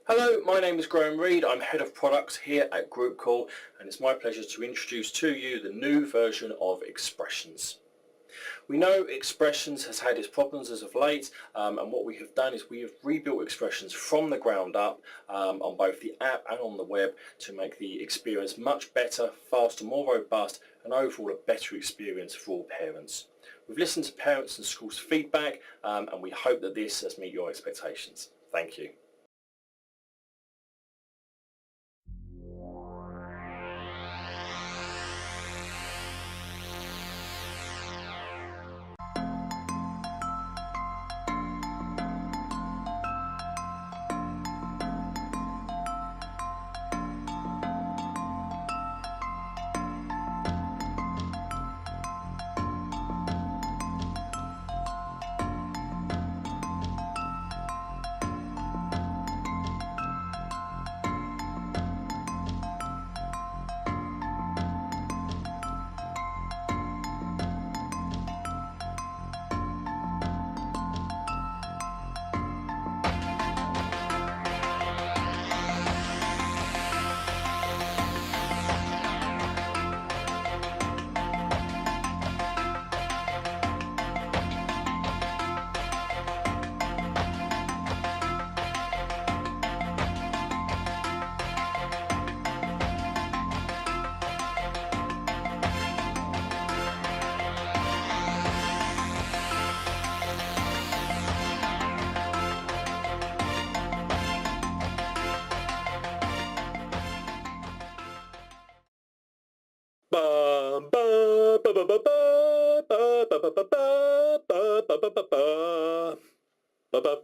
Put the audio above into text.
Hello, my name is Graham Reed. I'm Head of Products here at Group Call, and it's my pleasure to introduce to you the new version of Xpressions. We know Xpressions has had its problems as of late, and what we have done is we have rebuilt Xpressions from the ground up on both the app and on the web to make the experience much better, faster, more robust, and overall a better experience for all parents. We've listened to parents and schools' feedback, and we hope that this has met your expectations. Thank you. Ba ba ba ba ba ba ba ba ba ba ba ba ba ba ba ba ba.